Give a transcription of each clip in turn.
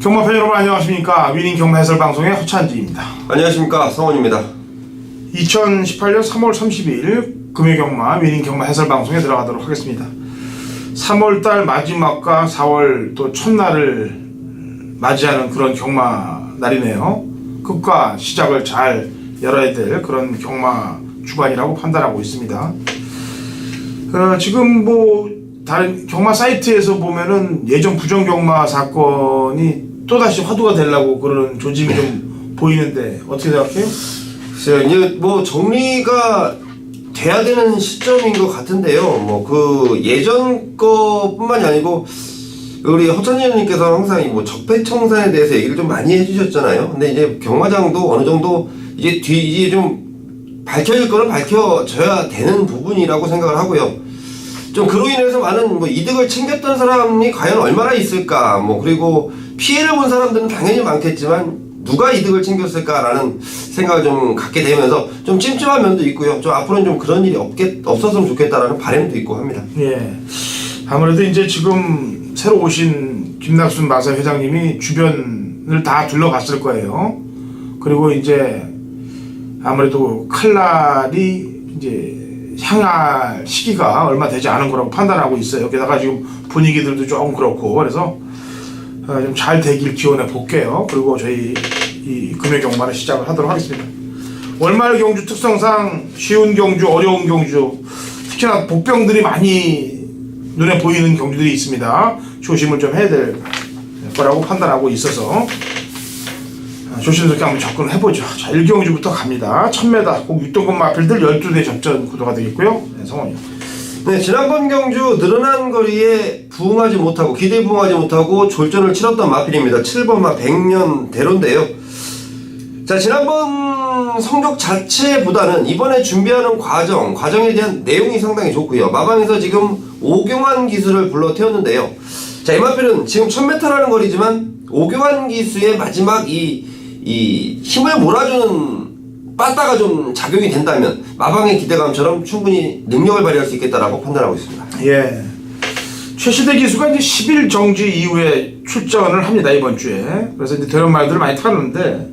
경마팬 여러분 안녕하십니까. 위닝 경마 해설 방송의 허찬지입니다. 안녕하십니까. 성원입니다. 2018년 3월 30일 금요경마 위닝 경마 해설 방송에 들어가도록 하겠습니다. 3월달 마지막과 4월 또 첫날을 맞이하는 그런 경마 날이네요. 끝과 시작을 잘 열어야 될 그런 경마 주간이라고 판단하고 있습니다. 지금 뭐 다른 경마 사이트에서 보면은 예전 부정 경마 사건이 또다시 화두가 되려고 그러는 조짐이 좀 보이는데 어떻게 생각해요? 글쎄요, 이제 뭐 정리가 돼야 되는 시점인 것 같은데요. 뭐 그 예전 거뿐만이 아니고 우리 허찬님께서 항상 뭐 적폐청산에 대해서 얘기를 좀 많이 해주셨잖아요. 근데 이제 경마장도 어느 정도 이제 좀 밝혀질 거는 밝혀져야 되는 부분이라고 생각을 하고요. 좀 그로 인해서 많은 뭐 이득을 챙겼던 사람이 과연 얼마나 있을까, 뭐 그리고 피해를 본 사람들은 당연히 많겠지만 누가 이득을 챙겼을까라는 생각을 좀 갖게 되면서 좀 찜찜한 면도 있고요. 좀 앞으로는 좀 그런 일이 없었으면 좋겠다라는 바람도 있고 합니다. 예. 아무래도 이제 지금 새로 오신 김낙순 마사 회장님이 주변을 다 둘러갔을 거예요. 그리고 이제 아무래도 칼날이 이제 향할 시기가 얼마 되지 않은 거라고 판단하고 있어요. 게다가 지금 분위기들도 조금 그렇고 그래서 좀 잘 되길 기원해 볼게요. 그리고 저희 이 금요 경마를 시작을 하도록 하겠습니다. 월말 경주 특성상 쉬운 경주, 어려운 경주, 특히나 복병들이 많이 눈에 보이는 경주들이 있습니다. 조심을 좀 해야 될 거라고 판단하고 있어서 조심스럽게 한번 접근을 해보죠. 자, 1경주부터 갑니다. 1000m 꼭 6등급 마필들 12대 접전 구도가 되겠고요. 네, 성원이요. 네, 지난번 경주 늘어난 거리에 부응하지 못하고 기대에 부응하지 못하고 졸전을 치렀던 마필입니다. 7번마 100년 대로인데요. 자, 지난번 성적 자체보다는 이번에 준비하는 과정에 대한 내용이 상당히 좋고요. 마방에서 지금 오경환 기수를 불러 태웠는데요. 자, 이 마필은 지금 1000m라는 거리지만 오경환 기수의 마지막 이 힘을 몰아주는 빠따가 좀 작용이 된다면 마방의 기대감처럼 충분히 능력을 발휘할 수 있겠다라고 판단하고 있습니다. 예. 최시대 기수가 이제 10일 정지 이후에 출전을 합니다, 이번 주에. 그래서 이제 되는 말들을 많이 타는데,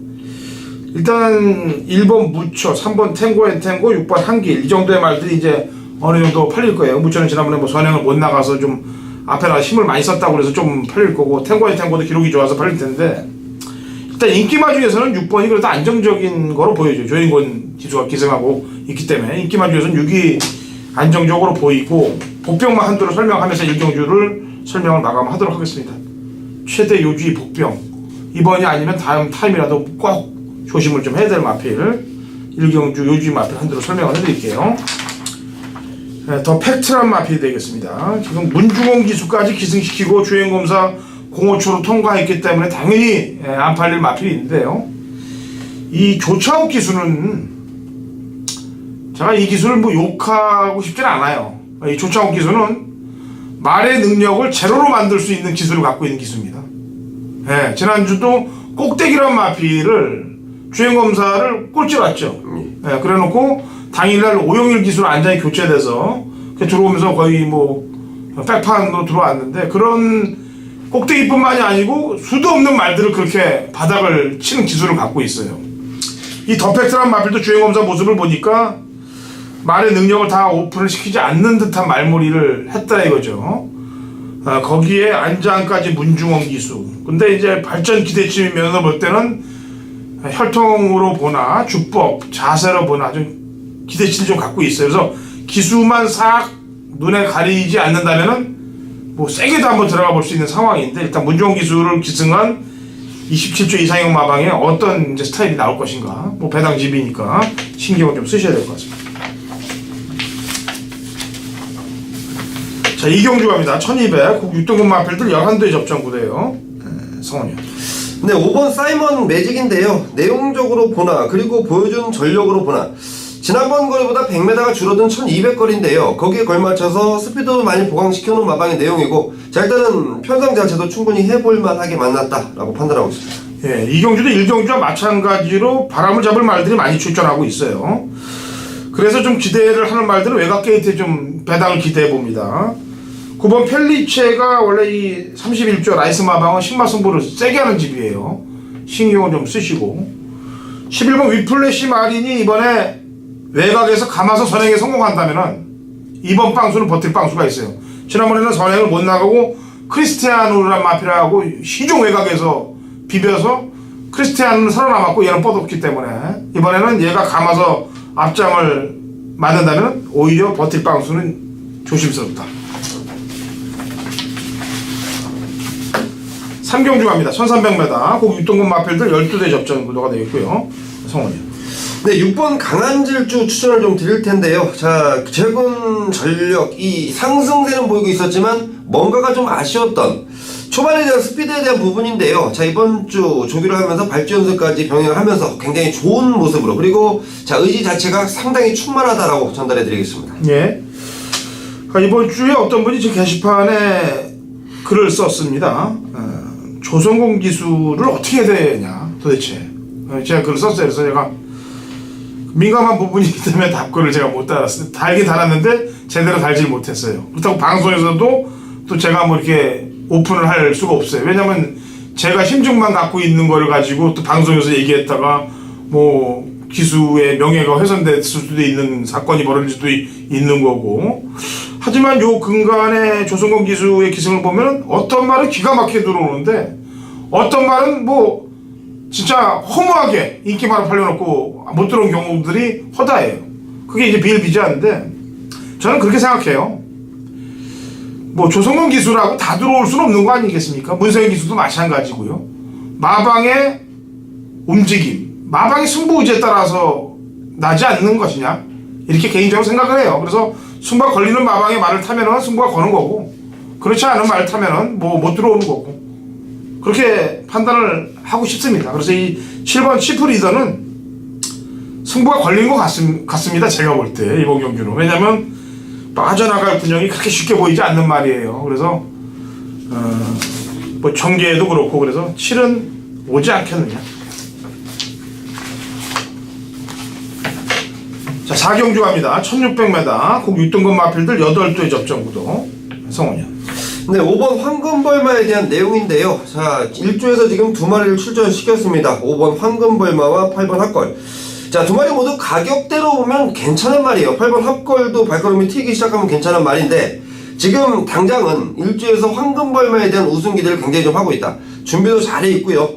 일단 1번 무초, 3번 탱고 앤 탱고, 6번 한길, 이 정도의 말들이 이제 어느 정도 팔릴 거예요. 무초는 지난번에 뭐 선행을 못 나가서 좀 앞에다가 힘을 많이 썼다고 그래서 좀 팔릴 거고, 탱고 앤 탱고도 기록이 좋아서 팔릴 텐데, 일단 인기마 중에서는 6번이 그래도 안정적인 거로 보여줘요. 조인권 기수가 기승하고 있기 때문에 인기마 중에서는 6이 안정적으로 보이고, 복병만 한도로 설명하면서 1경주를 설명을 마감하도록 하겠습니다. 최대 요주의 복병, 이번이 아니면 다음 타임이라도 꼭 조심을 좀 해야 될 마필 1경주 요주의 마필 한도로 설명을 해드릴게요. 네, 더 팩트란 마필이 되겠습니다. 지금 문중원 기수까지 기승시키고 주행검사 05초로 통과했기 때문에 당연히 안 팔릴 마필이 있는데요. 이 조차욱 기수는 제가 이 기수를 뭐 욕하고 싶지는 않아요. 이 조차욱 기수는 말의 능력을 제로로 만들 수 있는 기술을 갖고 있는 기수입니다. 예, 지난주도 꼭대기란 마필을 주행검사를 꼴찌 왔죠. 예, 그래 놓고 당일날 오영일 기수로 안장이 교체돼서 들어오면서 거의 뭐 백판으로 들어왔는데, 그런 꼭대기뿐만이 아니고 수도 없는 말들을 그렇게 바닥을 치는 기술을 갖고 있어요. 이 더팩트란 마필도 주행검사 모습을 보니까 말의 능력을 다 오픈을 시키지 않는 듯한 말머리를 했다 이거죠. 거기에 안장까지 문중원 기수. 근데 이제 발전 기대치 면으로 볼 때는 혈통으로 보나 주법, 자세로 보나 좀 기대치를 좀 갖고 있어요. 그래서 기수만 싹 눈에 가리지 않는다면은 뭐 세게도 한번 들어가 볼 수 있는 상황인데, 일단 문중원 기수를 기승한 27조 이상형 마방에 어떤 이제 스타일이 나올 것인가, 뭐 배당집이니까 신경을 좀 쓰셔야 될 것 같습니다. 자, 2경주 갑니다. 1200 6등급 마필들 11대 접전 구대예요. 성원이요. 네, 5번 사이먼 매직인데요. 내용적으로 보나 그리고 보여준 전력으로 보나 지난번 거리보다 100m가 줄어든 1200거리인데요. 거기에 걸맞춰서 스피드도 많이 보강시켜놓은 마방의 내용이고, 자, 일단은 편성 자체도 충분히 해볼만하게 만났다라고 판단하고 있습니다. 예, 2경주도 1경주와 마찬가지로 바람을 잡을 말들이 많이 출전하고 있어요. 그래서 좀 기대를 하는 말들은 외곽 게이트에 좀 배당을 기대해 봅니다. 9번 펠리체가 원래 이 31조 라이스 마방은 신마 승부를 세게 하는 집이에요. 신경을 좀 쓰시고. 11번 위플래시 마린이 이번에 외곽에서 감아서 선행에 성공한다면은 이번 빵수는 버틸 빵수가 있어요. 지난번에는 선행을 못 나가고 크리스티아누란 마피라하고 시종 외곽에서 비벼서 크리스티아누는 살아남았고 얘는 뻗었기 때문에 이번에는 얘가 감아서 앞장을 맞는다면 오히려 버틸 빵수는 조심스럽다. 3경주 갑니다. 1300m 꼭 육동군 마필들 12대 접전 구도가 되어 있고요. 성원이요. 네, 6번 강한질주 추천을 좀 드릴 텐데요. 자, 최근 전력이 상승세는 보이고 있었지만 뭔가가 좀 아쉬웠던 초반에 대한 스피드에 대한 부분인데요. 자, 이번 주 조기를 하면서 발주 연습까지 병행을 하면서 굉장히 좋은 모습으로, 그리고 자, 의지 자체가 상당히 충만하다라고 전달해 드리겠습니다. 예. 이번 주에 어떤 분이 제 게시판에 글을 썼습니다. 조성공 기술을 어떻게 해야 되냐 도대체. 제가 글을 썼어요. 그래서 제가 민감한 부분이기 때문에 답글을 제가 못 달았어요. 달긴 달았는데 제대로 달질 못했어요. 그렇다고 방송에서도 또 제가 뭐 이렇게 오픈을 할 수가 없어요. 왜냐면 제가 심증만 갖고 있는 거를 가지고 또 방송에서 얘기했다가 뭐 기수의 명예가 훼손될 수도 있는 사건이 벌어질 수도 있는 거고. 하지만 요 근간에 조성공 기수의 기승을 보면 어떤 말은 기가 막히게 들어오는데 어떤 말은 뭐 진짜 허무하게 인기만 팔려놓고 못 들어온 경우들이 허다해요. 그게 이제 비일비재한데 저는 그렇게 생각해요. 뭐 조성공 기수라고 다 들어올 수는 없는 거 아니겠습니까? 문성현 기수도 마찬가지고요. 마방의 움직임, 마방의 승부 의지에 따라서 나지 않는 것이냐 이렇게 개인적으로 생각을 해요. 그래서 승부가 걸리는 마방의 말을 타면은 승부가 거는 거고 그렇지 않은 말을 타면은 뭐 못 들어오는 거고 그렇게 판단을 하고 싶습니다. 그래서 이 7번 치프리더는 승부가 걸린 것 같습니다. 제가 볼 때 이번 경기는. 왜냐면 빠져나갈 군형이 그렇게 쉽게 보이지 않는 말이에요. 그래서 뭐 전개도 그렇고 그래서 7은 오지 않겠느냐. 자, 4경주 갑니다. 1600m 국 6등급 마필들 8도의 접전 구도. 성훈이요. 네, 5번 황금벌마에 대한 내용인데요. 자, 1조에서 지금 두 마리를 출전시켰습니다. 5번 황금벌마와 8번 핫걸. 자, 두 마리 모두 가격대로 보면 괜찮은 말이에요. 8번 핫걸도 발걸음이 튀기 시작하면 괜찮은 말인데 지금 당장은 1조에서 황금벌마에 대한 우승 기대를 굉장히 좀 하고 있다. 준비도 잘해 있고요.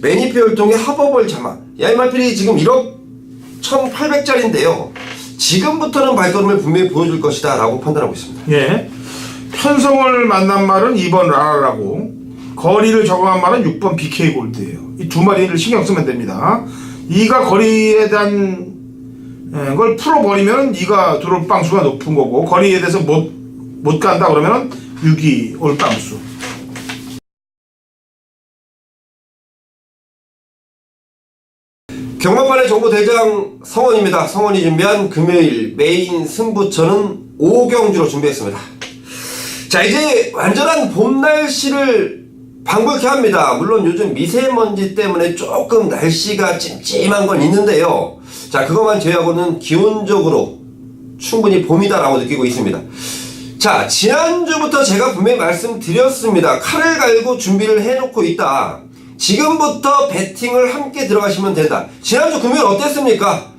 매니페 혈통의 하버벌 자마. 야이마필이 지금 1억 1800짜리인데요. 지금부터는 발걸음을 분명히 보여줄 것이다 라고 판단하고 있습니다. 예. 편성을 만난 말은 2번 라라라고, 거리를 적어한 말은 6번 BK 골드예요. 이 두 마리를 신경 쓰면 됩니다. 2가 거리에 대한 걸 풀어버리면 2가 들어올 빵수가 높은 거고, 거리에 대해서 못 간다 그러면 6이 올 빵수. 경마판의 정보대장 성원입니다. 성원이 준비한 금요일 메인 승부처는 5경주로 준비했습니다. 자, 이제 완전한 봄 날씨를 방불케 합니다. 물론 요즘 미세먼지 때문에 조금 날씨가 찜찜한 건 있는데요. 자, 그것만 제외하고는 기온적으로 충분히 봄이다라고 느끼고 있습니다. 자, 지난주부터 제가 분명히 말씀드렸습니다. 칼을 갈고 준비를 해놓고 있다. 지금부터 배팅을 함께 들어가시면 된다. 지난주 금요일 어땠습니까?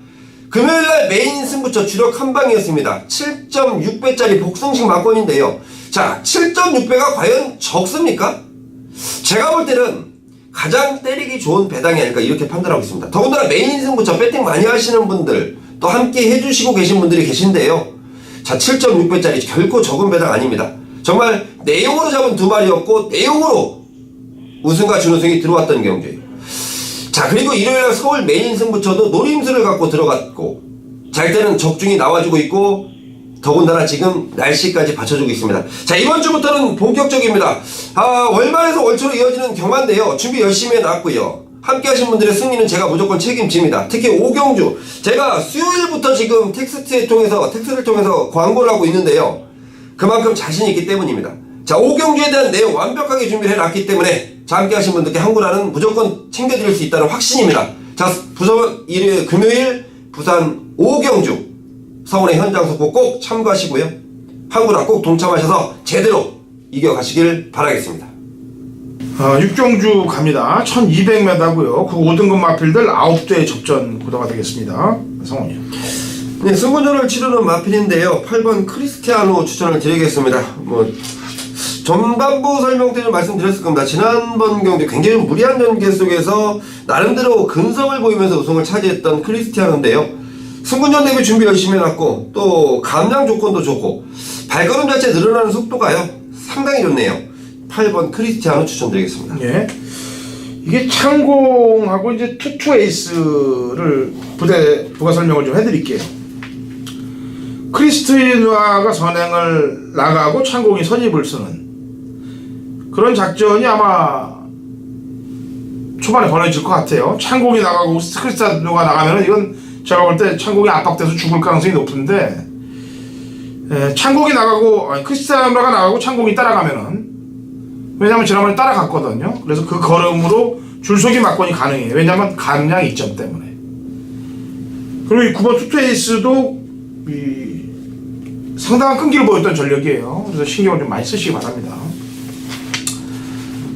금요일날 메인 승부처 주력 한방이었습니다. 7.6배짜리 복승식 막권인데요. 자, 7.6배가 과연 적습니까? 제가 볼 때는 가장 때리기 좋은 배당이 아닐까 이렇게 판단하고 있습니다. 더군다나 메인 승부처 배팅 많이 하시는 분들 또 함께 해주시고 계신 분들이 계신데요. 자, 7.6배짜리 결코 적은 배당 아닙니다. 정말 내용으로 잡은 두 마리였고 내용으로 우승과 준우승이 들어왔던 경주예요. 자, 그리고 일요일날 서울 메인 승부처도 노림수를 갖고 들어갔고 잘 때는 적중이 나와주고 있고 더군다나 지금 날씨까지 받쳐주고 있습니다. 자, 이번 주부터는 본격적입니다. 월말에서 월초로 이어지는 경마인데요. 준비 열심히 해놨고요. 함께 하신 분들의 승리는 제가 무조건 책임집니다. 특히 5경주 제가 수요일부터 지금 텍스트를 통해서 광고를 하고 있는데요. 그만큼 자신이 있기 때문입니다. 자, 5경주에 대한 내용 완벽하게 준비를 해놨기 때문에 자, 함께 하신 분들께 항구라는 무조건 챙겨드릴 수 있다는 확신입니다. 자, 부산 금요일 부산 5경주 서울의 현장 속보 꼭 참고하시고요. 한구랑 꼭 동참하셔서 제대로 이겨가시길 바라겠습니다. 6경주 갑니다. 1200m고요. 그 5등급 마필들 9대 접전 구도가 되겠습니다. 성원이요. 네, 승부전을 치르는 마필인데요. 8번 크리스티아노 추천을 드리겠습니다. 전반부 설명 때 좀 말씀드렸을 겁니다. 지난번 경기 굉장히 무리한 전개 속에서 나름대로 근성을 보이면서 우승을 차지했던 크리스티아노인데요. 승군전 대비 준비 열심히 해놨고 또 감량 조건도 좋고 발걸음 자체 늘어나는 속도가요 상당히 좋네요. 8번 크리스티아노 추천드리겠습니다. 예. 이게 창공하고 이제 투투 에이스를 부가 설명을 좀 해드릴게요. 크리스티아노가 선행을 나가고 창공이 선입을 쓰는 그런 작전이 아마 초반에 벌어질 것 같아요. 창공이 나가고 크리스티아노가 나가면은 이건 제가 볼 때 창공이 압박돼서 죽을 가능성이 높은데, 창공이 나가고 크리스티아노가 나가고 창공이 따라가면은, 왜냐면 지난번에 따라갔거든요. 그래서 그 걸음으로 줄서기 막권이 가능해요. 왜냐면 감량 이점 때문에. 그리고 이 9번 투투에이스도 상당한 끈기를 보였던 전력이에요. 그래서 신경을 좀 많이 쓰시기 바랍니다.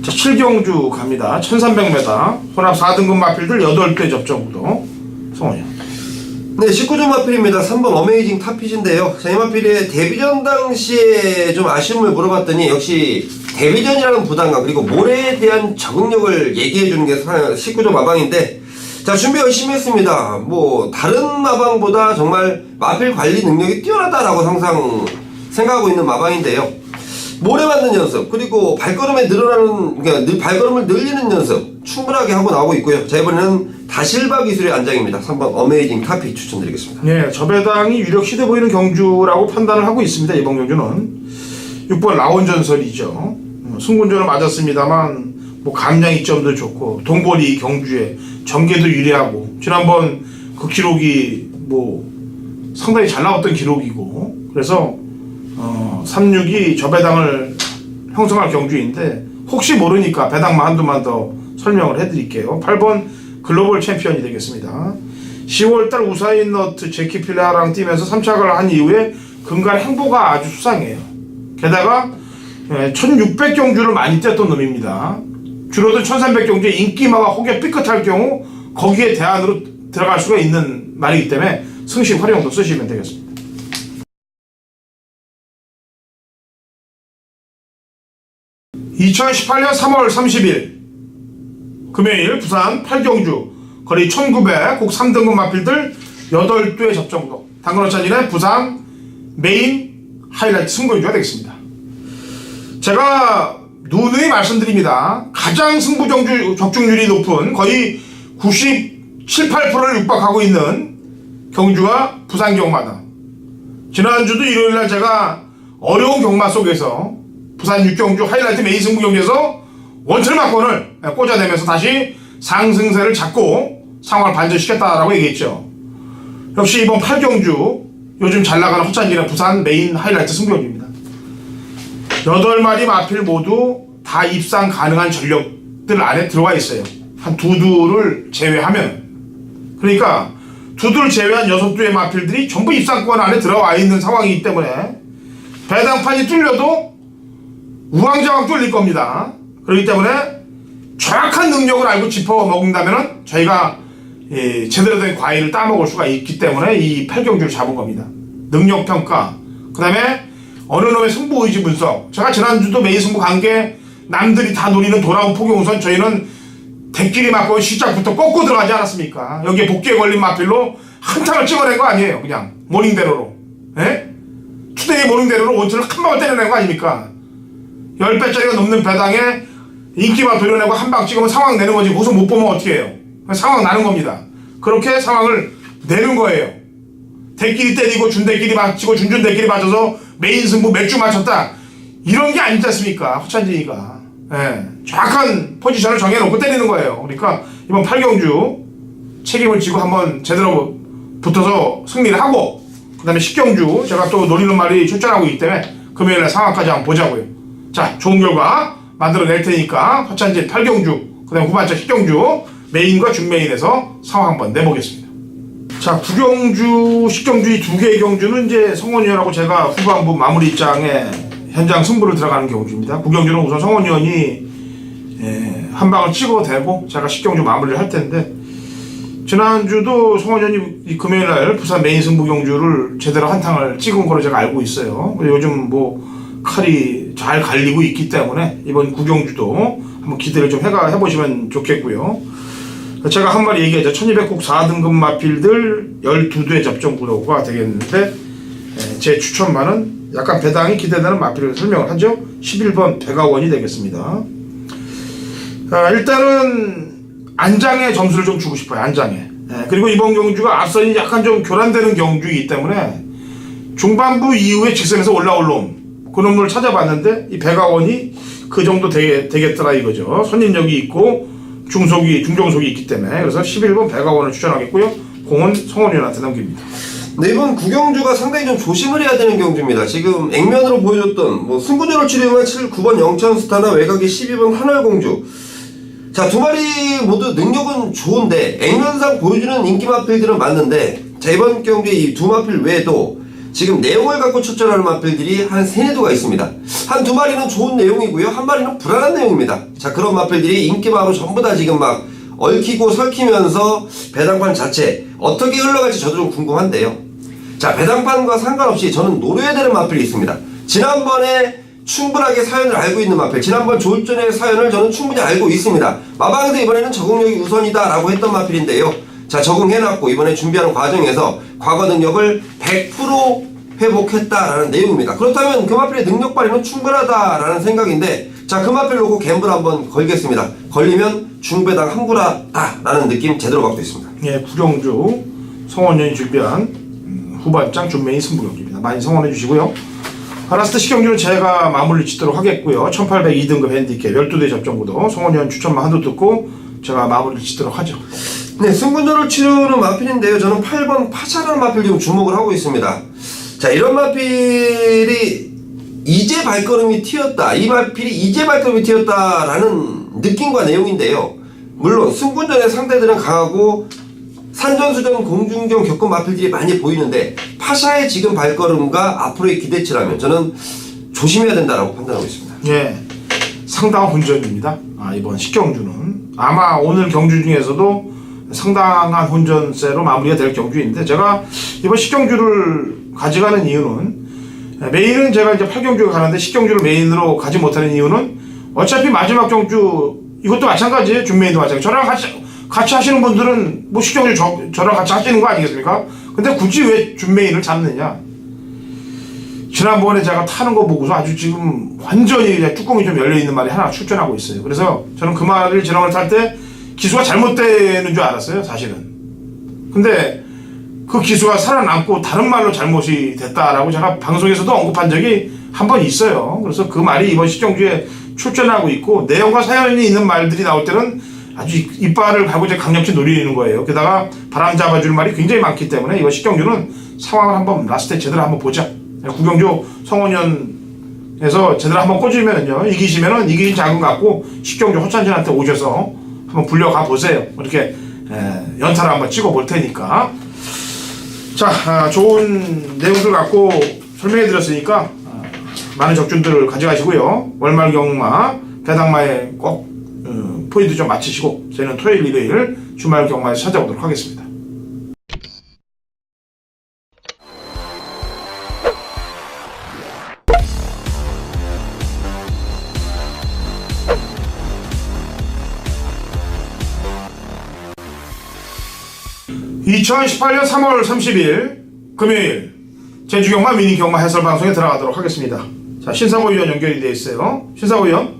자, 7경주 갑니다. 1300m 혼합 4등급 마필들 8대 접전구도. 성원이요. 네, 19점 마필입니다. 3번 어메이징 탑핏인데요. 이 마필의 데뷔전 당시에 좀 아쉬움을 물어봤더니 역시 데뷔전이라는 부담감 그리고 모래에 대한 적응력을 얘기해주는 게 19점 마방인데, 자, 준비 열심히 했습니다. 다른 마방보다 정말 마필 관리 능력이 뛰어나다라고 항상 생각하고 있는 마방인데요. 모래 맞는 연습, 그리고 발걸음에 그러니까 발걸음을 늘리는 연습 충분하게 하고 나오고 있고요. 자, 이번에는 다실바 기술의 안장입니다. 3번 어메이징 타피 추천드리겠습니다. 네, 저 배당이 유력 시대 보이는 경주라고 판단을 하고 있습니다. 이번 경주는 6번 라온전설이죠. 승군전을 맞았습니다만 감량 이점도 좋고 동벌이 경주에 전개도 유리하고 지난번 그 기록이 상당히 잘 나왔던 기록이고, 그래서 36이 저 배당을 형성할 경주인데 혹시 모르니까 배당만 한두만 더 설명을 해드릴게요. 8번 글로벌 챔피언이 되겠습니다. 10월달 우사인 너트 제키 필라랑 뛰면서 3착을 한 이후에 근간 행보가 아주 수상해요. 게다가 1600경주를 많이 뛰었던 놈입니다. 줄어든 1300경주에 인기마가 혹여 삐끗할 경우 거기에 대안으로 들어갈 수가 있는 말이기 때문에 승시 활용도 쓰시면 되겠습니다. 2018년 3월 30일 금요일 부산 8경주 거리 1900 곡 3등급 마필들 8대 접전구도 당근호차진의 부산 메인 하이라이트 승부경주가 되겠습니다. 제가 누누이 말씀드립니다. 가장 승부 적중률이 높은 거의 97, 8%를 육박하고 있는 경주가 부산 경마다. 지난주도 일요일날 제가 어려운 경마 속에서 부산 6경주 하이라이트 메인 승부 경주에서 원철 막권을 꽂아내면서 다시 상승세를 잡고 상황을 반전시켰다라고 얘기했죠. 역시 이번 8경주 요즘 잘 나가는 허찬진의 부산 메인 하이라이트 승부 경주입니다. 8마리 마필 모두 다 입상 가능한 전력들 안에 들어가 있어요. 한 2두를 제외하면. 그러니까 2두를 제외한 6두의 마필들이 전부 입상권 안에 들어와 있는 상황이기 때문에 배당판이 뚫려도 우왕좌왕 뚫릴 겁니다. 그렇기 때문에 정확한 능력을 알고 짚어 먹는다면 저희가 제대로 된 과일을 따먹을 수가 있기 때문에 이 8경주를 잡은 겁니다. 능력평가, 그 다음에 어느 놈의 승부의지 분석. 제가 지난주도 메인 승부 관계 남들이 다 노리는 돌아온 포경우선 저희는 대끼리 맞고 시작부터 꺾고 들어가지 않았습니까? 여기에 복귀에 걸린 마필로 한탕을 찍어낸 거 아니에요. 그냥 모닝대로로. 예? 투데이 모닝대로로 원투를 한 방을 때려낸 거 아닙니까? 10배짜리가 넘는 배당에 인기만 돌려내고 한 방 찍으면 상황 내는 거지. 무슨 못 보면 어떻게 해요? 상황 나는 겁니다. 그렇게 상황을 내는 거예요. 대끼리 때리고 준대끼리 맞히고 준대끼리 맞아서 메인 승부 몇 주 맞췄다. 이런 게 아니지 않습니까? 허찬진이가. 정확한 포지션을 정해놓고 때리는 거예요. 그러니까 이번 8경주 책임을 지고 한번 제대로 붙어서 승리를 하고, 그 다음에 10경주 제가 또 노리는 말이 출전하고 있기 때문에 금요일날 상황까지 한번 보자고요. 자, 좋은 결과 만들어낼 테니까 허찬진 8경주, 그 다음에 후반차 10경주 메인과 준메인에서 상황 한번 내보겠습니다. 자, 구경주, 식경주 이 두 개의 경주는 이제 성원위원하고 제가 후반부 마무리 장에 현장 승부를 들어가는 경주입니다. 구경주는 우선 성원위원이 한 방을 찍어대고 제가 식경주 마무리를 할 텐데, 지난주도 성원위원이 이 금요일날 부산 메인 승부 경주를 제대로 한탕을 찍은 거로 제가 알고 있어요. 요즘 뭐 칼이 잘 갈리고 있기 때문에 이번 구경주도 한번 기대를 좀 해보시면 좋겠고요. 제가 한 마리 얘기하죠. 1200국 4등급 마필들 12대 접종 구도가 되겠는데, 제 추천만은 약간 배당이 기대되는 마필을 설명을 하죠. 11번 백아원이 되겠습니다. 일단은 안장에 점수를 좀 주고 싶어요. 안장에. 그리고 이번 경주가 앞선이 약간 좀 교란되는 경주이기 때문에 중반부 이후에 직선에서 올라올 놈, 그 놈을 찾아봤는데 이 백아원이 그 정도 되겠더라 이거죠. 손님력이 있고 중정속이 있기 때문에. 그래서 11번 백아원을 추천하겠고요. 공은 성원위원한테 넘깁니다. 네, 이번 구경주가 상당히 좀 조심을 해야 되는 경주입니다. 지금 액면으로 보여줬던 뭐 승부조를 치료한 9번 영천스타나 외곽의 12번 하늘공주, 자, 두 마리 모두 능력은 좋은데 액면상 보여주는 인기 마필들은 맞는데, 자, 이번 경기에 이 두 마필 외에도 지금 내용을 갖고 출전하는 마필들이 한 3~4두가 있습니다. 한 두 마리는 좋은 내용이고요, 한 마리는 불안한 내용입니다. 자, 그런 마필들이 인기마로 전부 다 지금 막 얽히고 설키면서 배당판 자체 어떻게 흘러갈지 저도 좀 궁금한데요. 자, 배당판과 상관없이 저는 노려야 되는 마필이 있습니다. 지난번에 충분하게 사연을 알고 있는 마필, 지난번 조울전의 사연을 저는 충분히 알고 있습니다. 마방에서 이번에는 적응력이 우선이다 라고 했던 마필인데요. 자, 적응해놨고 이번에 준비하는 과정에서 과거 능력을 100% 회복했다라는 내용입니다. 그렇다면 그 마필의 능력 발휘는 충분하다라는 생각인데, 자, 그 마필 놓고 갬블 한번 걸겠습니다. 걸리면 중배당 한구라다라는 느낌 제대로 받고 있습니다. 예, 구경주 성원위원이 준비한 후반장 준메인 승부 경기입니다. 많이 성원해 주시고요. 라스트 식경주는 제가 마무리 짓도록 하겠고요. 1802등급 핸디캡 12대 접종구도 성원위원 추천만 한도 듣고 제가 마무리를 짓도록 하죠. 네, 승부조를 치르는 마필인데요. 저는 8번 파샤라는 마필 좀 주목을 하고 있습니다. 자, 이런 마필이 이제 발걸음이 튀었다, 이 마필이 이제 발걸음이 튀었다라는 느낌과 내용인데요. 물론 승군전의 상대들은 강하고 산전수전 공중경 겪은 마필들이 많이 보이는데, 파샤의 지금 발걸음과 앞으로의 기대치라면 저는 조심해야 된다라고 판단하고 있습니다. 예, 상당한 혼전입니다. 이번 식경주는 아마 오늘 경주 중에서도 상당한 혼전세로 마무리가 될 경주인데, 제가 이번 식경주를 가져가는 이유는, 메인은 제가 이제 8경주에 가는데 식경주를 메인으로 가지 못하는 이유는 어차피 마지막 경주 이것도 마찬가지예요. 준메인도 마찬가지. 저랑 같이 하시는 분들은 뭐 식경주 저랑 같이 하시는 거 아니겠습니까? 근데 굳이 왜 준메인을 잡느냐? 지난번에 제가 타는 거 보고서 아주 지금 완전히 그냥 뚜껑이 좀 열려있는 말이 하나 출전하고 있어요. 그래서 저는 그 말을 지난번에 탈 때 기수가 잘못되는 줄 알았어요, 사실은. 근데 그 기수가 살아남고 다른 말로 잘못이 됐다라고 제가 방송에서도 언급한 적이 한 번 있어요. 그래서 그 말이 이번 식경주에 출전하고 있고, 내용과 사연이 있는 말들이 나올 때는 아주 이빨을 갈고 이제 강력히 노리는 거예요. 게다가 바람 잡아줄 말이 굉장히 많기 때문에 이번 식경주는 상황을 한번 라스트에 제대로 한번 보자. 구경주 성원위원에서 제대로 한번 꽂으면요, 이기시면은 이기신 자금 갖고 식경주 호찬진한테 오셔서 한번 불려가 보세요. 이렇게 연타를 한번 찍어 볼 테니까. 자, 좋은 내용들 갖고 설명해 드렸으니까 많은 적중들을 가져가시고요. 월말 경마 배당마에 꼭 포인트 좀 맞추시고 저희는 토요일 일요일 주말 경마에서 찾아오도록 하겠습니다. (2018년 3월 30일) 금요일 제주경마 미니경마 해설방송에 들어가도록 하겠습니다. 자, 신상호 위원 연결이 되어 있어요. 신상호 위원.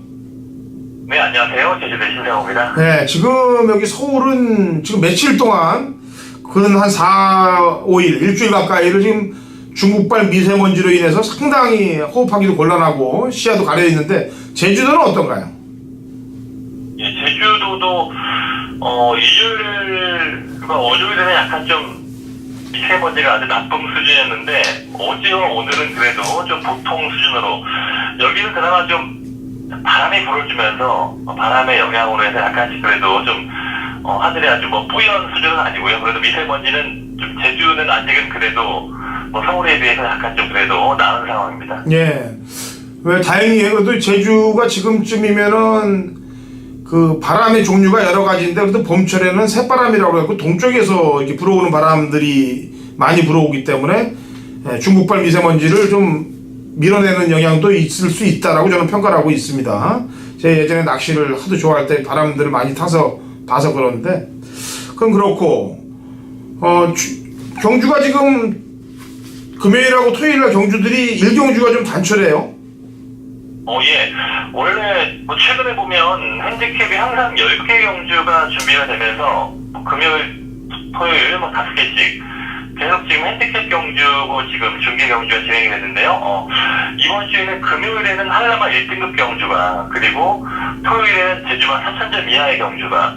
네, 안녕하세요. 제주도의 신상호입니다. 네, 지금 여기 서울은 지금 며칠 동안 근 한 4, 5일, 일주일 가까이를 지금 중국발 미세먼지로 인해서 상당히 호흡하기도 곤란하고 시야도 가려 있는데, 제주도는 어떤가요? 예, 제주도도 일요일과 월요일에는 약간 좀 미세먼지가 아주 나쁨 수준이었는데, 어제와 오늘은 그래도 좀 보통 수준으로, 여기는 그나마 좀 바람이 불어주면서 바람의 영향으로 해서 약간씩 그래도 좀 하늘이 아주 뭐 뿌연 수준은 아니고요. 그래도 미세먼지는 좀 제주는 아직은 그래도 뭐 서울에 비해서 약간 좀 그래도 나은 상황입니다. 예. 왜 다행히 그래도 제주가 지금쯤이면은 그 바람의 종류가 여러 가지인데 그래도 봄철에는 새바람이라고 해서 동쪽에서 이렇게 불어오는 바람들이 많이 불어오기 때문에 중국발 미세먼지를 좀 밀어내는 영향도 있을 수 있다라고 저는 평가를 하고 있습니다. 제가 예전에 낚시를 하도 좋아할 때 바람들을 많이 타서 봐서 그러는데 그건 그렇고 경주가 지금 금요일하고 토요일날 경주들이 1경주가 좀 단촐해요. 예. 원래 뭐 최근에 보면 핸디캡이 항상 10개 경주가 준비가 되면서 뭐 금요일, 토요일 뭐 5개씩 계속 지금 핸디캡 경주고 지금 중계 경주가 진행이 됐는데요. 이번 주에는 금요일에는 한라마 1등급 경주가 그리고 토요일에는 제주마 4,000점 이하의 경주가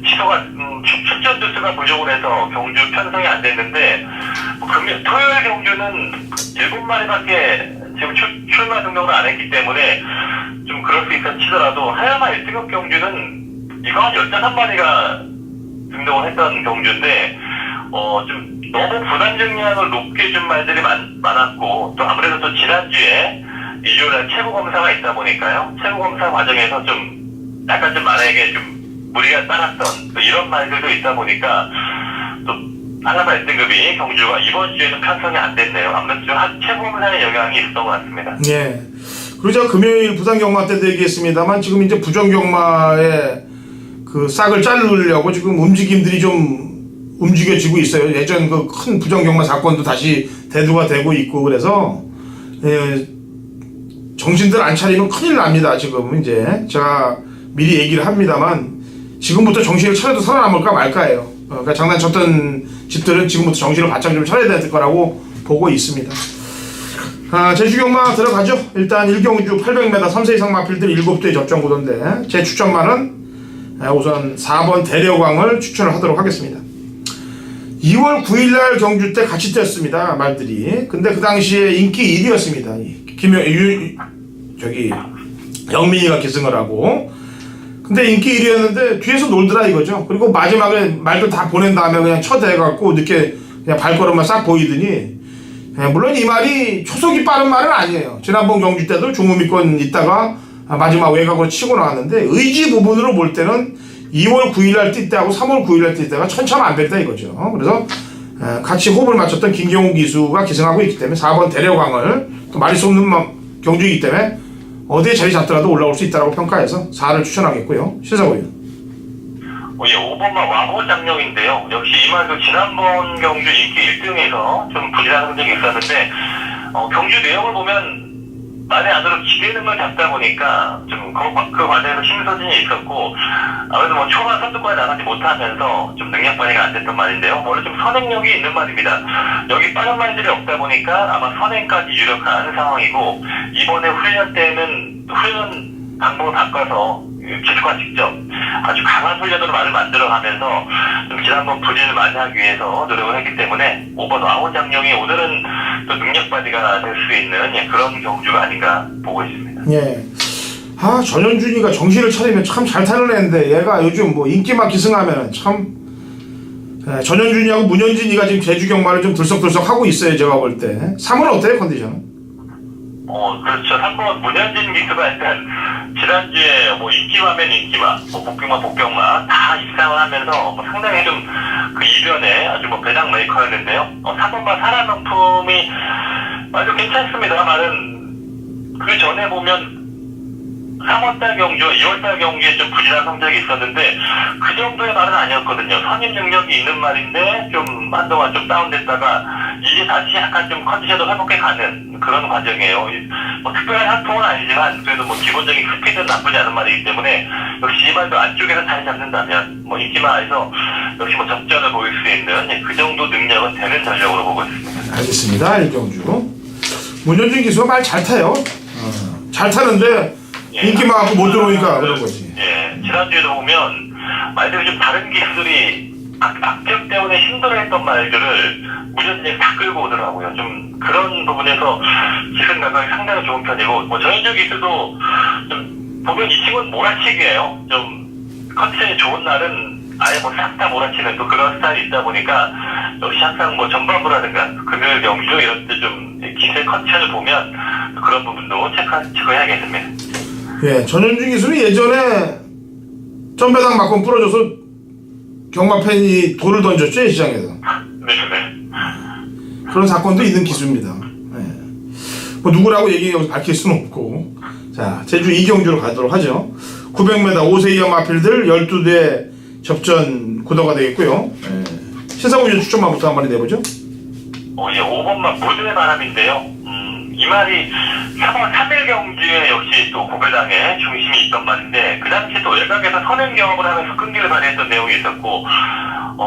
취소가 출전 두수가 부족을 해서 경주 편성이 안 됐는데 토요일 경주는 7마리밖에 지금 출마 등록을 안 했기 때문에 좀 그럴 수 있어 치더라도 한라마 1등급 경주는 이거 한 15마리가 등록을 했던 경주인데 좀 너무 부담 증량을 높게 준 말들이 많았고 또 아무래도 또 지난주에 일요일날 최고 검사가 있다 보니까요. 최고 검사 과정에서 좀 약간 좀 만약에 좀 무리가 따랐던 이런 말들도 있다 보니까 또 한라마 1등급이 경주가 이번 주에는 편성이 안 됐네요. 아무래도 좀 최고 검사의 영향이 있었던 것 같습니다. 예. 그리고 제가 금요일 부산 경마 때도 얘기했습니다만 지금 이제 부정 경마의 그 싹을 자르려고 지금 움직임들이 좀 움직여지고 있어요. 예전 그 큰 부정 경마 사건도 다시 대두가 되고 있고 그래서 정신들 안 차리면 큰일 납니다. 지금 이제 제가 미리 얘기를 합니다만 지금부터 정신을 차려도 살아남을까 말까예요. 그러니까 장난쳤던 집들은 지금부터 정신을 바짝 좀 차려야 될 거라고 보고 있습니다. 제주 경마 들어가죠. 일단 1경주 800m 3세 이상 마필들 7대 접전 구도인데 제 추천만은 우선 4번 대려광을 추천을 하도록 하겠습니다. 2월 9일날 경주 때 같이 뛰었습니다. 말들이. 근데 그 당시에 인기 1위였습니다. 영민이가 기승을 하고. 근데 인기 1위였는데 뒤에서 놀더라 이거죠. 그리고 마지막에 말들 다 보낸 다음에 그냥 쳐대갖고 늦게 그냥 발걸음만 싹 보이더니 물론 이 말이 초속이 빠른 말은 아니에요. 지난번 경주 때도 중후미권 있다가 마지막 외곽으로 치고 나왔는데 의지 부분으로 볼 때는 2월 9일날 뛸 때하고 3월 9일날 뛸 때가 천차만별이다 이거죠. 그래서 같이 호흡을 맞췄던 김경호 기수가 기승하고 있기 때문에 4번 대려광을 또 말이 수 없는 경주이기 때문에 어디에 자리 잡더라도 올라올 수 있다고 평가해서 4를 추천하겠고요. 신사고요. 5번만 와보 장룡인데요. 역시 이 말도 지난번 경주 인기 1등에서 좀 부진한 흔적이 있었는데 경주 내용을 보면 말의 안으로 기대는 걸 잡다 보니까 좀 그 과정에서 심소진이 있었고 아무래도 뭐 초반 선두권에 나가지 못하면서 좀 능력 발휘가 안 됐던 말인데요. 원래 좀 선행력이 있는 말입니다. 여기 빠른 말들이 없다 보니까 아마 선행까지 유력한 상황이고 이번에 훈련 때는 훈련 방법을 바꿔서 기수관 직접 아주 강한 훈련으로 말을 만들어가면서 좀 지난번 부진을 많이 하기 위해서 노력을 했기 때문에 5번 와호장령이 오늘은 또 능력 발휘가 될 수 있는 그런 경주가 아닌가 보고 있습니다. 예. 전현준이가 정신을 차리면 참 잘 타는 애인데 얘가 요즘 뭐 인기만 기승하면 참 전현준이하고 문현진이가 지금 제주 경마를 좀 들썩들썩 하고 있어요. 제가 볼 때. 3은 어때요 컨디션은? 그렇죠. 3번 문현진 기수가 일단 지난주에 뭐 인기마면 인기마, 뭐 복병마 다 입상을 하면서 뭐 상당히 좀 그 이변에 아주 뭐 배당 메이커였는데요. 3번마 사랑명품이 아주 괜찮습니다. 말은 그 전에 보면 3월달 경주, 2월달 경주에 좀 부진한 성적이 있었는데 그 정도의 말은 아니었거든요. 선임 능력이 있는 말인데 좀 한동안 좀 다운됐다가 이제 다시 약간 좀 컨디션도 회복해가는 그런 과정이에요. 뭐 특별한 학통은 아니지만 그래도 뭐 기본적인 스피드는 나쁘지 않은 말이기 때문에 역시 이 말도 안쪽에서 자리 잡는다면 뭐 인기마에서 역시 뭐 접전을 보일 수 있는 그 정도 능력은 되는 전력으로 보고 있습니다. 알겠습니다. 일경주. 문현준 기수가 말 잘 타요. 잘 타는데 인기만 갖고 못 들어오니까 그런 거지. 지난주에도 보면 말들이 좀 다른 기술이 악격 때문에 힘들어했던 말들을 무전진이 다 끌고 오더라고요. 좀 그런 부분에서 기술 감각이 상당히 좋은 편이고 뭐 전현주 기술도 좀 보면 이 친구는 몰아치기예요. 좀 컨디션이 좋은 날은 아예 뭐 싹 다 몰아치는 또 그런 스타일이 있다 보니까 역시 항상 뭐 전반부라든가 금요일 경주 이런 때 좀 기세 컨디션을 보면 그런 부분도 체크해야겠습니다. 예, 전현중 기수는 예전에 전배당 막건 부러져서 경마 팬이 돌을 던졌죠, 시장에서. 네네. 그런 사건도 있는 기수입니다. 예. 뭐 누구라고 여기서 밝힐 수는 없고. 자, 제주 이경주로 가도록 하죠. 900m 5세 이하 마필들 12대 접전 구도가 되겠고요. 예. 시사우주 추천만부터 한 마리 내보죠. 예, 5번만 모두의 바람인데요. 이 말이 3월 3일 경주에 역시 또 고배당에 중심이 있던 말인데, 그 당시 또 외곽에서 선행 경험을 하면서 끈기를 발휘했던 내용이 있었고,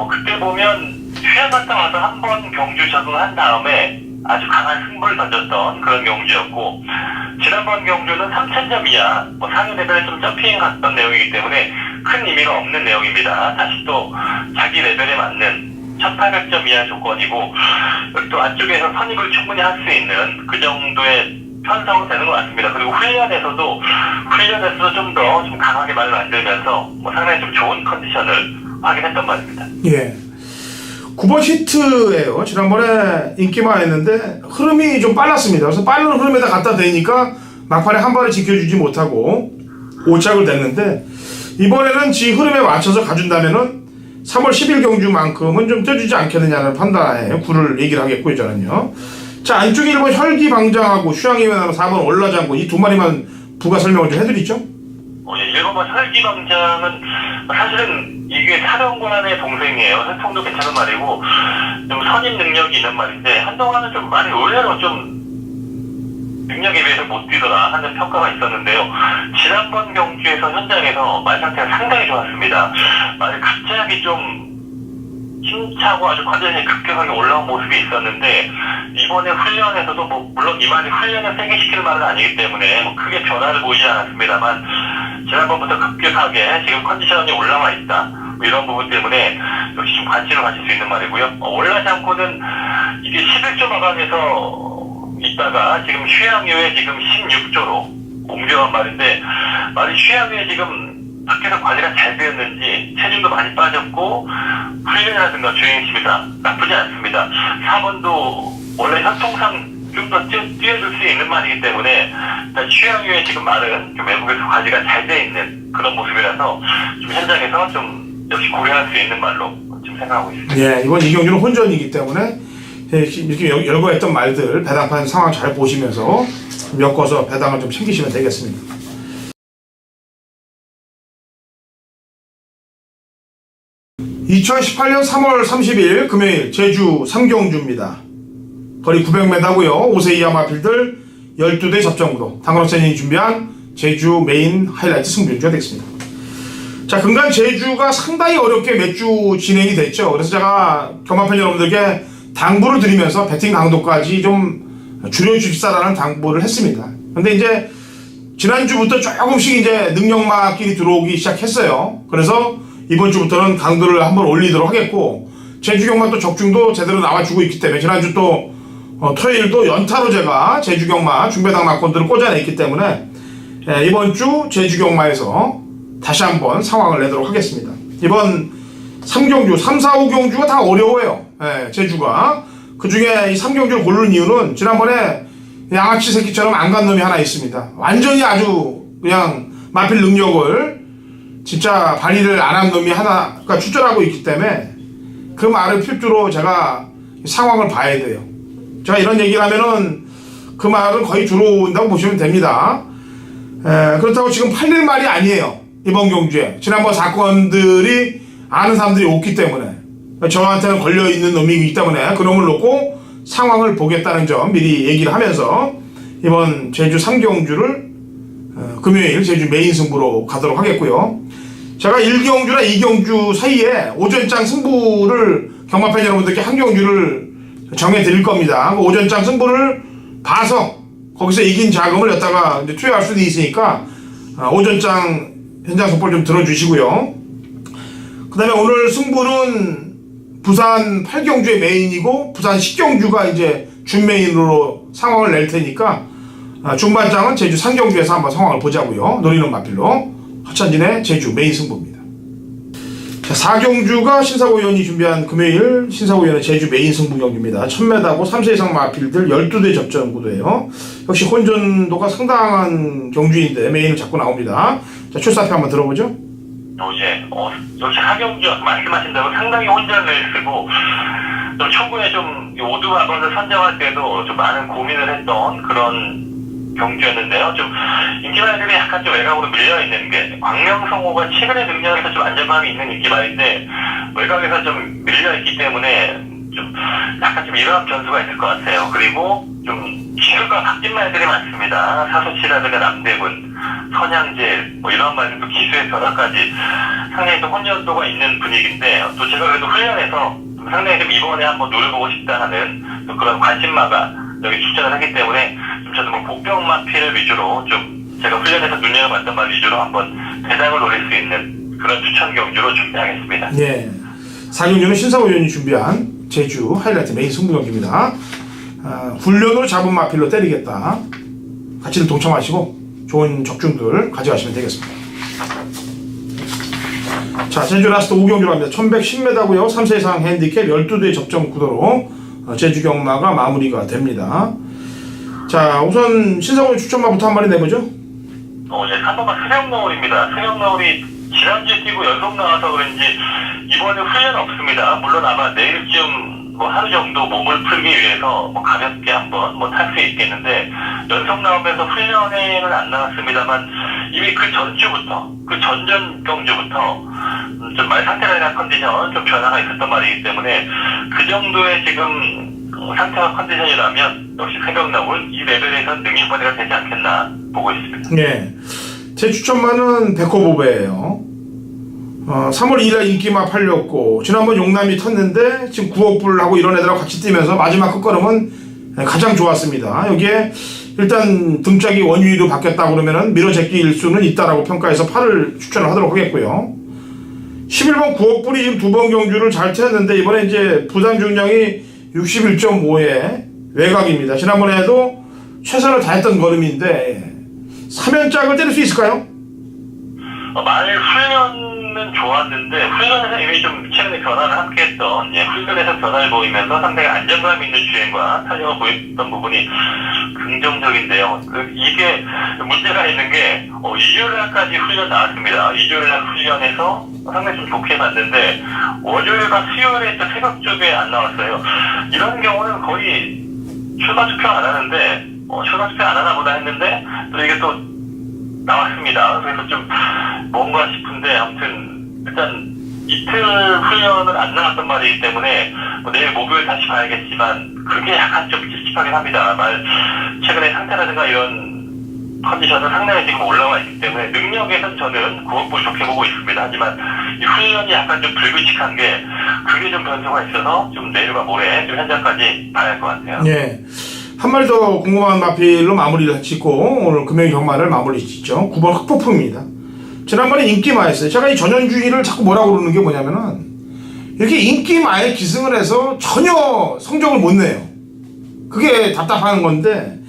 그때 보면 휴양 갔다 와서 한 번 경주 적응한 다음에 아주 강한 승부를 던졌던 그런 경주였고, 지난번 경주는 3,000점 이하, 상위 레벨에 좀 점핑 갔던 내용이기 때문에 큰 의미가 없는 내용입니다. 다시 또 자기 레벨에 맞는 1,800점 이하 조건이고, 여기 또 안쪽에서 선입을 충분히 할 수 있는 그 정도의 편성은 되는 것 같습니다. 그리고 훈련에서도 좀 더 좀 강하게 말을 만들면서 상당히 좀 좋은 컨디션을 확인했던 말입니다. 예. 9번 히트예요. 지난번에 인기만 했는데 흐름이 좀 빨랐습니다. 그래서 빠른 흐름에다 갖다 대니까 막판에 한 발을 지켜주지 못하고 5착을 냈는데, 이번에는 지 흐름에 맞춰서 가준다면은 3월 10일 경주만큼은 좀 떠주지 않겠느냐는 판단에 9를 얘기를 하겠고요, 저는요. 자, 안쪽에 1번 혈기방장하고 휴양이면하고 4번 올라장고 이 두 마리만 부가 설명을 좀 해드리죠. 예, 1번만 혈기방장은 사실은 이게 사령관의 동생이에요. 활동도 괜찮은 말이고 좀 선임 능력이 있는 말인데, 한동안은 좀 많이 의외로 좀 능력에 비해서 못 뛰더라 하는 평가가 있었는데요. 지난번 경주에서 현장에서 말 상태가 상당히 좋았습니다. 말이 갑자기 좀 힘차고 아주 관절이 급격하게 올라온 모습이 있었는데, 이번에 훈련에서도 물론 이 말이 훈련을 세게 시키는 말은 아니기 때문에 크게 변화를 보이지 않았습니다만, 지난번부터 급격하게 지금 컨디션이 올라와 있다, 이런 부분 때문에 역시 좀 관심을 가질 수 있는 말이고요. 올라지 않고는 이게 11조 마감에서 있다가 지금 휴양 이후에 지금 16조로 옮겨간 말인데, 말이 휴양 이후에 지금 밖에서 관리가 잘 되었는지 체중도 많이 빠졌고 훈련이라든가 주행심이 다 나쁘지 않습니다. 4번도 원래 혈통상 좀 더 뛰어줄 수 있는 말이기 때문에 일단 휴양 이후에 지금 말은 좀 외국에서 관리가 잘 돼 있는 그런 모습이라서 좀 현장에서 좀 역시 고려할 수 있는 말로 지금 생각하고 있습니다. 예, 이번 이 경주는 혼전이기 때문에 이렇게 열거했던 말들 배당판 상황 잘 보시면서 엮어서 배당을 좀 챙기시면 되겠습니다. 2018년 3월 30일 금요일 제주 삼경주입니다. 거리 900m고요. 5세 이하 마필들 12대 접전구도 당그런센이 준비한 제주 메인 하이라이트 승부주가 되겠습니다. 자, 근간 제주가 상당히 어렵게 몇 주 진행이 됐죠. 그래서 제가 경마팬 여러분들께 당부를 드리면서 배팅 강도까지 좀 줄여주십사라는 당부를 했습니다. 근데 이제 지난주부터 조금씩 이제 능력마끼리 들어오기 시작했어요. 그래서 이번 주부터는 강도를 한번 올리도록 하겠고, 제주 경마 또 적중도 제대로 나와주고 있기 때문에 지난주 또 토요일도 연타로 제가 제주 경마 중배당 막권들을 꽂아냈기 때문에 이번 주 제주 경마에서 다시 한번 상황을 내도록 하겠습니다. 이번 3경주, 3, 4, 5경주가 다 어려워요. 제주가. 그 중에 이 3경주를 고르는 이유는 지난번에 양아치 새끼처럼 안 간 놈이 하나 있습니다. 완전히 아주 그냥 마필 능력을 진짜 발휘를 안 한 놈이 하나가 출전하고 있기 때문에 그 말을 필두로 제가 상황을 봐야 돼요. 제가 이런 얘기를 하면은 그 말은 거의 들어온다고 보시면 됩니다. 그렇다고 지금 팔릴 말이 아니에요. 이번 경주에. 지난번 사건들이 아는 사람들이 없기 때문에, 저한테는 걸려있는 놈이 있기 때문에 그 놈을 놓고 상황을 보겠다는 점 미리 얘기를 하면서 이번 제주 3경주를 금요일 제주 메인 승부로 가도록 하겠고요. 제가 1경주나 2경주 사이에 오전장 승부를 경마팬 여러분들께 한 경주를 정해드릴 겁니다. 그 오전장 승부를 봐서 거기서 이긴 자금을 갖다가 이제 투여할 수도 있으니까 오전장 현장 속보를 좀 들어주시고요. 그 다음에 오늘 승부는 부산 8경주의 메인이고 부산 10경주가 이제 준메인으로 상황을 낼 테니까 중반장은 제주 3경주에서 한번 상황을 보자고요. 노리는 마필로 허찬진의 제주 메인 승부입니다. 자, 4경주가 신사고 위원이 준비한 금요일 신사고 위원의 제주 메인 승부 경기입니다. 1000m고 3세 이상 마필들 12대 접전 구도예요. 역시 혼전도가 상당한 경주인데 메인을 잡고 나옵니다. 자, 출사표 한번 들어보죠. 역시 하경주 말씀하신 대로 상당히 혼전을 쓰고 좀 초구에 좀 오두막을 선정할 때도 좀 많은 고민을 했던 그런 경주였는데요. 좀 인기말들이 약간 좀 외곽으로 밀려있는 게 광명성호가 최근에 등장해서 좀 안전감이 있는 인기말인데 외곽에서 좀 밀려있기 때문에 좀 약간 좀 이러한 변수가 있을 것 같아요. 그리고 좀 기술과 바뀐 말들이 많습니다. 사소치라든가 남대문, 선양제 뭐 이런 말들도 기수의 변화까지 상당히 좀 혼전도가 있는 분위기인데 또 제가 그래도 훈련에서 상당히 좀 이번에 한번 노려보고 싶다 하는 또 그런 관심마가 여기 출전을 했기 때문에 좀 저는 뭐 복병마피를 위주로 좀 제가 훈련에서 눈여겨봤던 말 위주로 한번 대장을 노릴 수 있는 그런 추천 경주로 준비하겠습니다. 네. 4경주는 신사고 위원이 준비한 제주 하이라이트 메인 승부 경기입니다. 훈련으로 잡은 마필로 때리겠다. 같이들 동참하시고 좋은 적중들 가져가시면 되겠습니다. 자, 제주 라스트 5경주로 합니다. 1110m고요. 3세 이상 핸디캡 12대 접전 구도로 제주 경마가 마무리가 됩니다. 자, 우선 신사고의 추천마부터 한 마리 내보죠. 네, 3번가 수령너울입니다. 수령너울이 지난주에 뛰고 연속 나와서 그런지 이번에 훈련 없습니다. 물론 아마 내일쯤 뭐 하루 정도 몸을 풀기 위해서 뭐 가볍게 한번 뭐 탈 수 있겠는데 연속 나오면서 훈련에는 안 나왔습니다만 이미 그 전주부터 그 전전 경주부터 좀 말 상태나 컨디션 좀 변화가 있었던 말이기 때문에 그 정도의 지금 상태와 컨디션이라면 역시 새벽 나올 이 레벨에선 능력발휘가 되지 않겠나 보고 있습니다. 네. 제 추천만은 백호보배예요. 3월 2일에 인기마 팔렸고 지난번 용남이 텄는데 지금 9억불 하고 이런 애들하고 같이 뛰면서 마지막 끝걸음은 가장 좋았습니다. 여기에 일단 등짝이 원유위로 바뀌었다 그러면은 밀어제끼일 수는 있다라고 평가해서 8을 추천을 하도록 하겠고요. 11번 9억불이 지금 두 번 경주를 잘 튀었는데 이번에 이제 부담 중량이 61.5의 외곽입니다. 지난번에도 최선을 다했던 걸음인데 3연짝을 때릴 수 있을까요? 말 훈련은 좋았는데 훈련에서 이미 좀 최근에 변화를 함께했던 훈련에서 변화를 보이면서 상당히 안정감 있는 주행과 탄력을 보였던 부분이 긍정적인데요. 이게 문제가 있는 게 2주일날까지 훈련 나왔습니다. 2주일날 훈련에서 상당히 좀 좋게 봤는데 월요일과 수요일에 또 새벽 쪽에 안 나왔어요. 이런 경우는 거의 출마 투표 안 하는데 출마 투표 안 하나 보다 했는데 또 이게 또 나왔습니다. 그래서 좀 뭔가 싶은데 아무튼 일단 이틀 훈련을 안 나왔던 말이기 때문에 내일 목요일 다시 봐야겠지만 그게 약간 좀 찝찝하긴 합니다. 최근에 상태라든가 이런 컨디션은 상당히 지금 올라와 있기 때문에 능력에선 저는 9억불 좋게 보고 있습니다. 하지만 이 훈련이 약간 좀 불규칙한 게 그게 좀 변수가 있어서 좀 내일과 모레 좀 현장까지 봐야 할 것 같아요. 네. 한 마리 더 궁금한 마필로 마무리를 짓고 오늘 금요일 경마를 마무리 짓죠. 9번 흑폭풍입니다. 지난번에 인기마였어요. 제가 이 전현주의를 자꾸 뭐라고 그러는 게 뭐냐면은 이렇게 인기마에 기승을 해서 전혀 성적을 못 내요. 그게 답답한 건데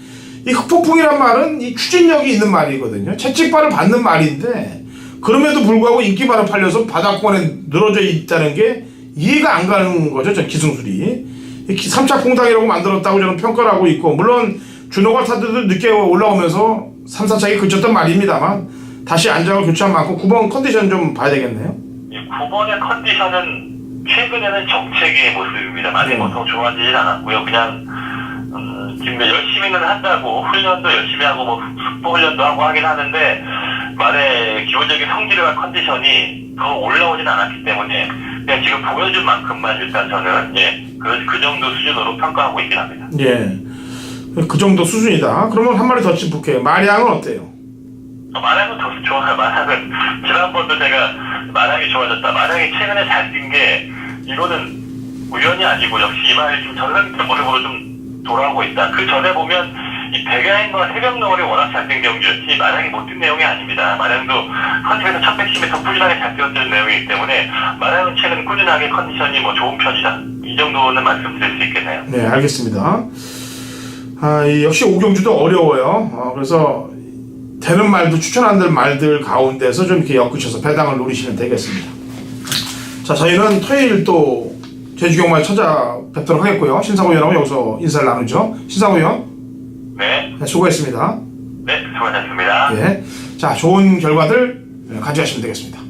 이 흑폭풍이란 말은 이 추진력이 있는 말이거든요. 채찍발을 받는 말인데 그럼에도 불구하고 인기마로 팔려서 바닥권에 늘어져 있다는 게 이해가 안 가는 거죠. 전 기승술이. 3차 퐁당이라고 만들었다고 저는 평가를 하고 있고 물론 준호가 타들도 늦게 올라오면서 3, 4차기 그쳤던 말입니다만 다시 안장을 교체한 만큼 9번 컨디션 좀 봐야 되겠네요. 9번의 컨디션은 최근에는 정체기의 모습입니다. 많이 더 좋아지진 않았고요. 그냥 지금 열심히는 한다고 훈련도 열심히 하고 뭐 숙보 훈련도 하고 하긴 하는데 말의 기본적인 성질과 컨디션이 더 올라오진 않았기 때문에 그냥 지금 보여준 만큼만 일단 저는 그 정도 수준으로 평가하고 있긴 합니다. 예, 그 정도 수준이다. 그러면 한 마리 더 짚을게요. 마량은 어때요? 마량은 더 좋아요. 마량은 지난번도 제가 마량이 좋아졌다. 마량이 최근에 잘 뛴 게 이거는 우연이 아니고 역시 이 말이 좀 전성기적 모습으로 좀 돌아오고 있다. 그 전에 보면 이 백야인과 새벽너울이 워낙 잘 뛴 경주였지 마량이 못 뛴 내용이 아닙니다. 마량도 컨디션에서 1110m 꾸준하게 잘 뛰었던 내용이기 때문에 마량은 최근 꾸준하게 컨디션이 뭐 좋은 편이다. 이 정도는 말씀드릴 수 있겠네요. 네, 알겠습니다. 역시 오경주도 어려워요. 그래서 되는 말도 추천하는 말들 가운데서 좀 이렇게 엮으셔서 배당을 노리시면 되겠습니다. 자, 저희는 토요일 또 제주경마에 찾아뵙도록 하겠고요. 신상호 의원하고 여기서 인사를 나누죠. 신상호 의원. 네. 네, 수고했습니다. 네, 수고하셨습니다. 예. 자, 좋은 결과들 가져가시면 되겠습니다.